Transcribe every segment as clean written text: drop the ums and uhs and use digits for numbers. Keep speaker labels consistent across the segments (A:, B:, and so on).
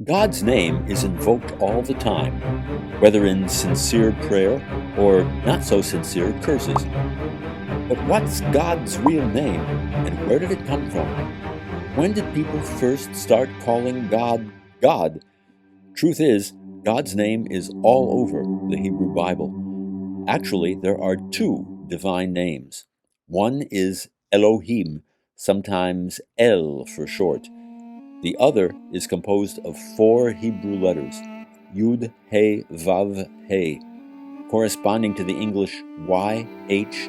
A: God's name is invoked all the time, whether in sincere prayer or not so sincere curses. But what's God's real name, and where did it come from? When did people first start calling God God? Truth is, God's name is all over the Hebrew Bible. Actually, there are two divine names. One is Elohim, sometimes El for short. The other is composed of four Hebrew letters, Yud, He, Vav, He, corresponding to the English YHWH.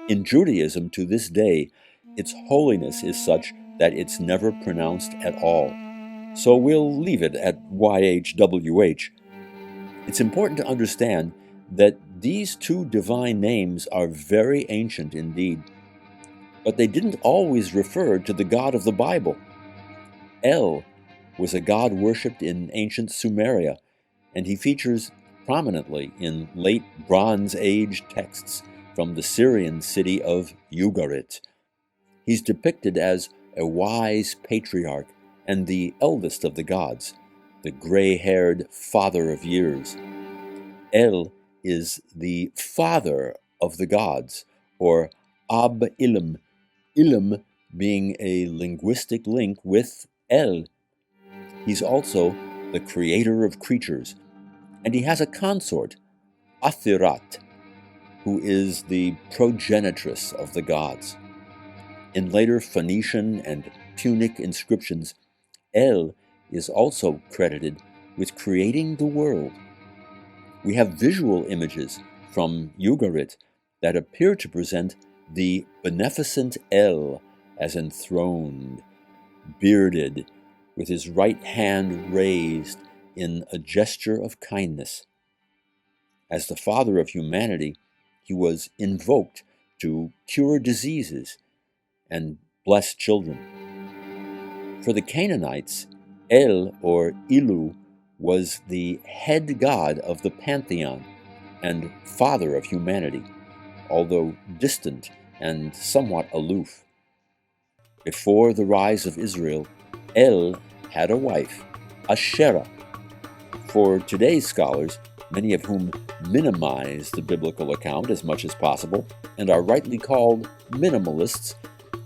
A: In Judaism to this day, its holiness is such that it's never pronounced at all. So we'll leave it at YHWH. It's important to understand that these two divine names are very ancient indeed, but they didn't always refer to the God of the Bible. El was a god worshipped in ancient Sumeria, and he features prominently in late Bronze Age texts from the Syrian city of Ugarit. He's depicted as a wise patriarch and the eldest of the gods, the gray-haired father of years. El is the father of the gods, or Ab Ilim, Ilim being a linguistic link with El. He's also the creator of creatures, and he has a consort, Athirat, who is the progenitress of the gods. In later Phoenician and Punic inscriptions, El is also credited with creating the world. We have visual images from Ugarit that appear to present the beneficent El as enthroned, bearded, with his right hand raised in a gesture of kindness. As the father of humanity, he was invoked to cure diseases and bless children. For the Canaanites, El, or Ilu, was the head god of the pantheon and father of humanity, although distant and somewhat aloof. Before the rise of Israel, El had a wife, Ashera. For today's scholars, many of whom minimize the biblical account as much as possible and are rightly called minimalists,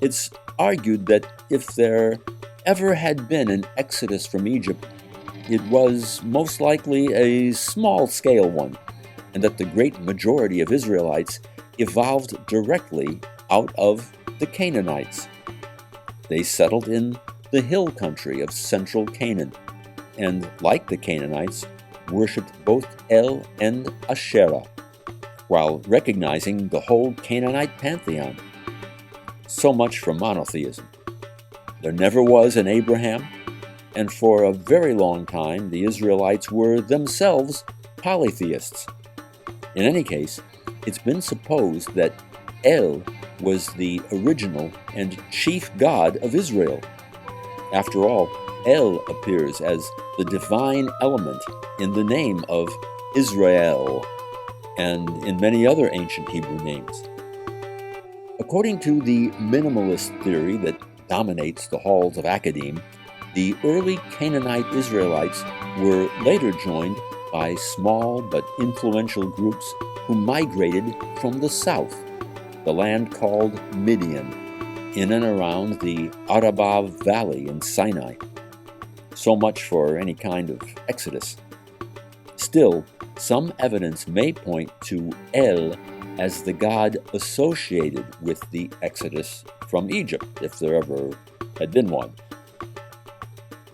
A: it's argued that if there ever had been an exodus from Egypt, it was most likely a small-scale one, and that the great majority of Israelites evolved directly out of the Canaanites. They settled in the hill country of central Canaan, and like the Canaanites, worshipped both El and Asherah, while recognizing the whole Canaanite pantheon. So much for monotheism. There never was an Abraham, and for a very long time the Israelites were themselves polytheists. In any case, it's been supposed that El was the original and chief god of Israel. After all, El appears as the divine element in the name of Israel and in many other ancient Hebrew names. According to the minimalist theory that dominates the halls of academe, the early Canaanite Israelites were later joined by small but influential groups who migrated from the south, the land called Midian, in and around the Arabah Valley in Sinai. So much for any kind of exodus. Still, some evidence may point to El as the god associated with the exodus from Egypt, if there ever had been one.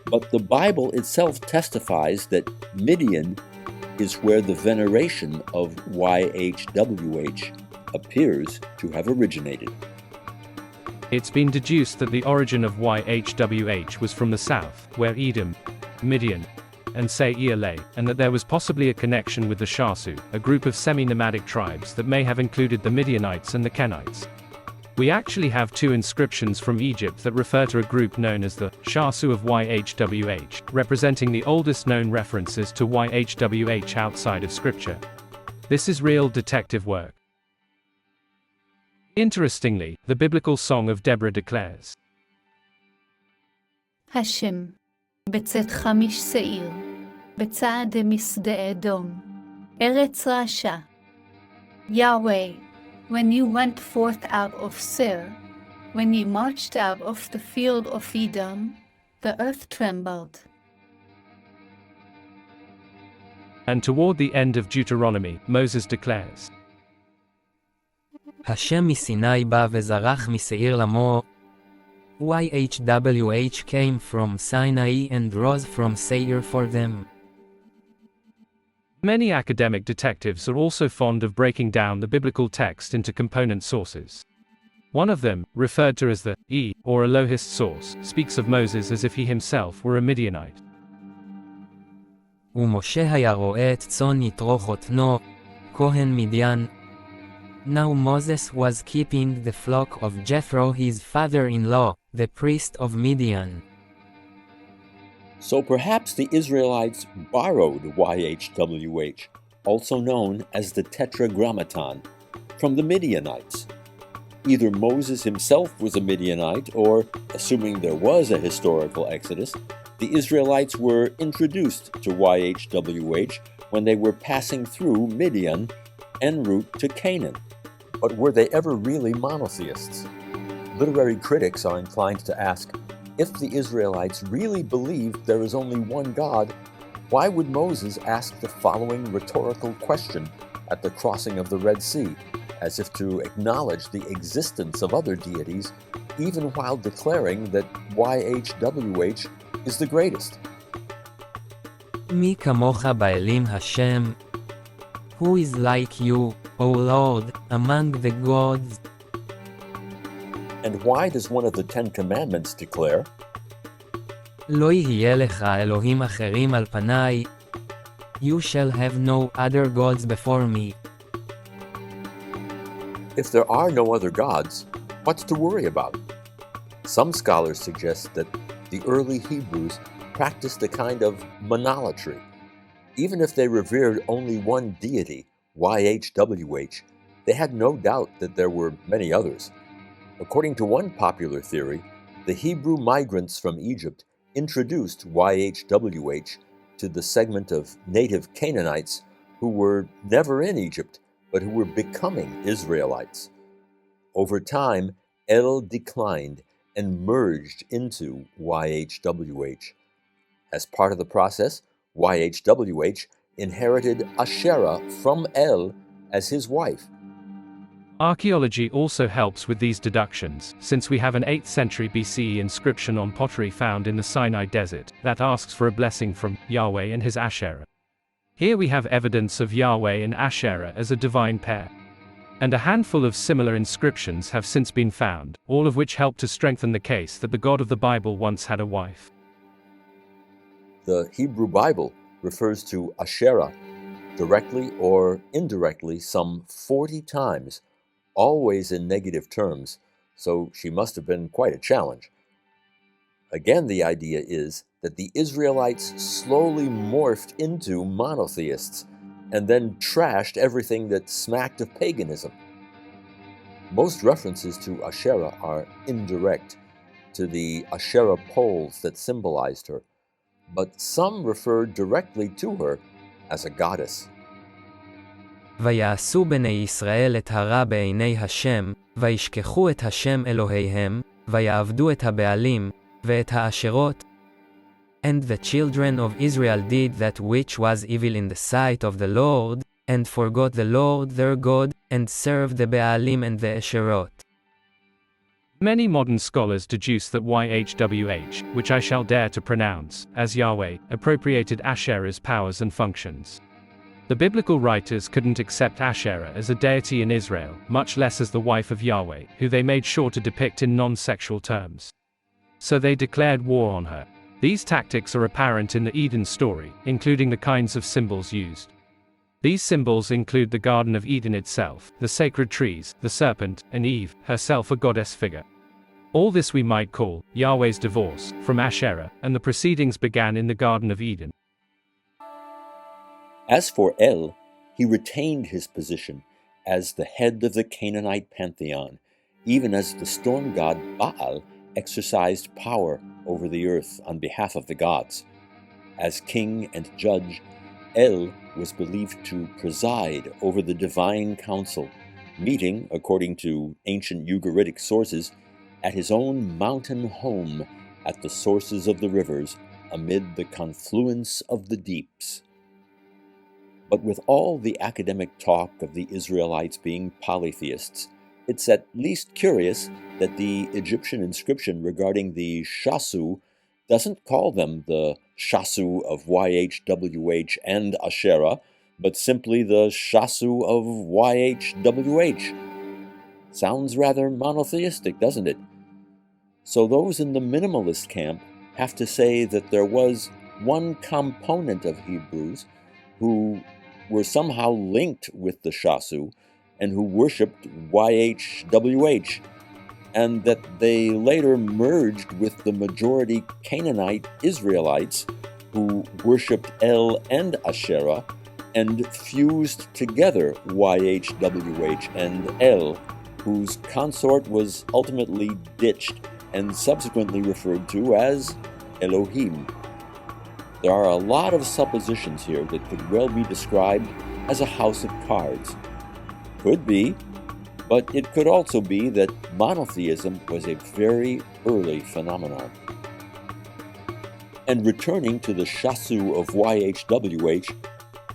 A: But the Bible itself testifies that Midian is where the veneration of YHWH appears to have originated.
B: It's been deduced that the origin of YHWH was from the south, where Edom, Midian, and Seir lay, and that there was possibly a connection with the Shasu, a group of semi-nomadic tribes that may have included the Midianites and the Kenites. We actually have two inscriptions from Egypt that refer to a group known as the Shasu of YHWH, representing the oldest known references to YHWH outside of Scripture. This is real detective work. Interestingly, the biblical Song of Deborah declares,
C: Hashem, בצאת חמיש שעיר, בצעד משדה אדום, ארץ רעשה. Yahweh, when you went forth out of Seir, when you marched out of the field of Edom, the earth trembled.
B: And toward the end of Deuteronomy, Moses declares,
D: השם מסיני בא וזרח משעיר לאמור. YHWH came from Sinai and rose from Seir for them.
B: Many academic detectives are also fond of breaking down the biblical text into component sources. One of them, referred to as the E, or Elohist source, speaks of Moses as if he himself were a Midianite.
D: ומשה היה רואה את צאן יתרו חותנו, כהן מדיין. Now Moses was keeping the flock of Jethro his father-in-law, the priest of Midian.
A: So perhaps the Israelites borrowed YHWH, also known as the Tetragrammaton, from the Midianites. Either Moses himself was a Midianite, or, assuming there was a historical exodus, the Israelites were introduced to YHWH when they were passing through Midian en route to Canaan. But were they ever really monotheists? Literary critics are inclined to ask, if the Israelites really believed there is only one God, why would Moses ask the following rhetorical question at the crossing of the Red Sea, as if to acknowledge the existence of other deities, even while declaring that YHWH is the greatest?
D: מי כמוך באלים השם? Who is like you, O Lord, among the gods?
A: And why does one of the Ten Commandments declare,
D: לא יהיה לך אלוהים אחרים על פניי. You shall have no other gods before me.
A: if there are no other gods, what's to worry about? Some scholars suggest that the early Hebrews practiced a kind of monolatry. Even if they revered only one deity, YHWH, they had no doubt that there were many others. According to one popular theory, the Hebrew migrants from Egypt introduced YHWH to the segment of native Canaanites who were never in Egypt, but who were becoming Israelites. Over time, El declined and merged into YHWH. As part of the process, YHWH inherited Ashera from El as his wife.
B: Archaeology also helps with these deductions, since we have an 8th century BCE inscription on pottery found in the Sinai desert that asks for a blessing from Yahweh and his Asherah. Here we have evidence of Yahweh and Asherah as a divine pair. And a handful of similar inscriptions have since been found, all of which help to strengthen the case that the God of the Bible once had a wife.
A: The Hebrew Bible refers to Asherah directly or indirectly some 40 times, always in negative terms, so she must have been quite a challenge. Again, the idea is that the Israelites slowly morphed into monotheists and then trashed everything that smacked of paganism. Most references to Asherah are indirect, to the Asherah poles that symbolized her, but some refer directly to her as a goddess.
D: ויעשו בני ישראל את הרע בעיני השם, וישכחו את השם אלוהיהם, ויעבדו את הבעלים, ואת האשרות. And the children of Israel did that which was evil in the sight of the Lord, and forgot the Lord their God, and served the Baalim and the Asherot.
B: Many modern scholars deduce that YHWH, which I shall dare to pronounce, as Yahweh, appropriated Asherah's powers and functions. The biblical writers couldn't accept Asherah as a deity in Israel, much less as the wife of Yahweh, who they made sure to depict in non-sexual terms. So they declared war on her. These tactics are apparent in the Eden story, including the kinds of symbols used. These symbols include the Garden of Eden itself, the sacred trees, the serpent, and Eve, herself a goddess figure. All this we might call Yahweh's divorce from Asherah, and the proceedings began in the Garden of Eden.
A: As for El, he retained his position as the head of the Canaanite pantheon, even as the storm god Baal exercised power over the earth on behalf of the gods. As king and judge, El was believed to preside over the divine council, meeting, according to ancient Ugaritic sources, at his own mountain home at the sources of the rivers, amid the confluence of the deeps. But with all the academic talk of the Israelites being polytheists, it's at least curious that the Egyptian inscription regarding the Shasu doesn't call them the Shasu of YHWH and Ashera, but simply the Shasu of YHWH. Sounds rather monotheistic, doesn't it? So those in the minimalist camp have to say that there was one component of Hebrews who were somehow linked with the Shasu and who worshipped YHWH, and that they later merged with the majority Canaanite Israelites who worshipped El and Asherah and fused together YHWH and El, whose consort was ultimately ditched and subsequently referred to as Elohim. There are a lot of suppositions here that could well be described as a house of cards. Could be, but it could also be that monotheism was a very early phenomenon. And returning to the Shasu of YHWH,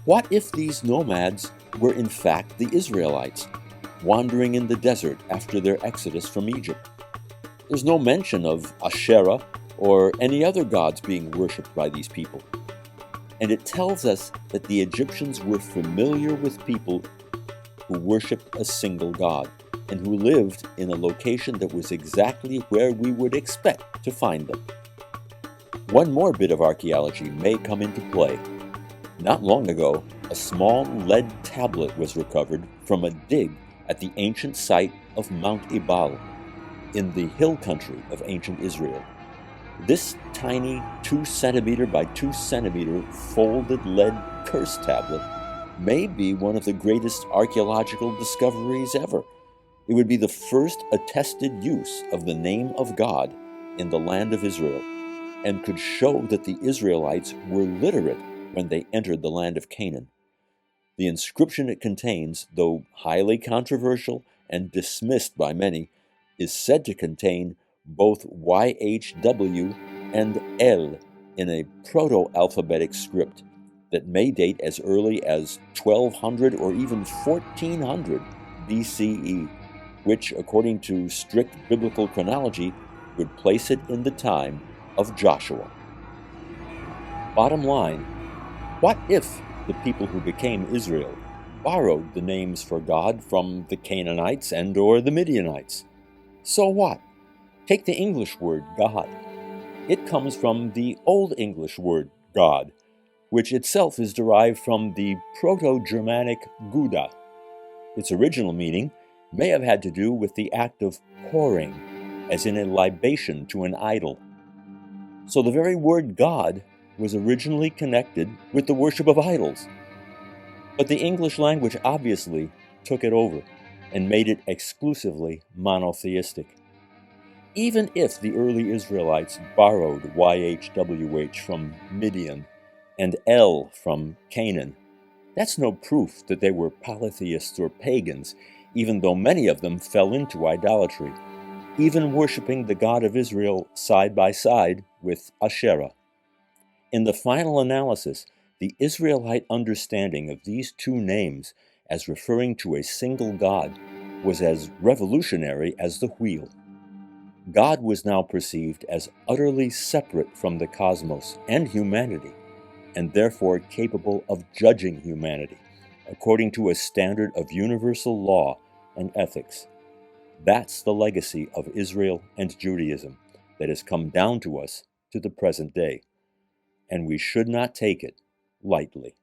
A: what if these nomads were in fact the Israelites, wandering in the desert after their exodus from Egypt? There's no mention of Asherah or any other gods being worshipped by these people. And it tells us that the Egyptians were familiar with people who worshipped a single god and who lived in a location that was exactly where we would expect to find them. One more bit of archaeology may come into play. Not long ago, a small lead tablet was recovered from a dig at the ancient site of Mount Ebal in the hill country of ancient Israel. This tiny 2 centimeter by 2 centimeter folded lead curse tablet may be one of the greatest archaeological discoveries ever. It would be the first attested use of the name of God in the land of Israel, and could show that the Israelites were literate when they entered the land of Canaan. The inscription it contains, though highly controversial and dismissed by many, is said to contain both YHW and L in a proto-alphabetic script that may date as early as 1200 or even 1400 BCE, which, according to strict biblical chronology, would place it in the time of Joshua. Bottom line, what if the people who became Israel borrowed the names for God from the Canaanites and or the Midianites? So what? Take the English word God. It comes from the Old English word God, which itself is derived from the Proto-Germanic Gouda. Its original meaning may have had to do with the act of pouring, as in a libation to an idol. So the very word God was originally connected with the worship of idols. But the English language obviously took it over and made it exclusively monotheistic. Even if the early Israelites borrowed YHWH from Midian and El from Canaan, that's no proof that they were polytheists or pagans, even though many of them fell into idolatry, even worshipping the God of Israel side by side with Asherah. In the final analysis, the Israelite understanding of these two names as referring to a single God was as revolutionary as the wheel. God was now perceived as utterly separate from the cosmos and humanity, and therefore capable of judging humanity according to a standard of universal law and ethics. That's the legacy of Israel and Judaism that has come down to us to the present day, and we should not take it lightly.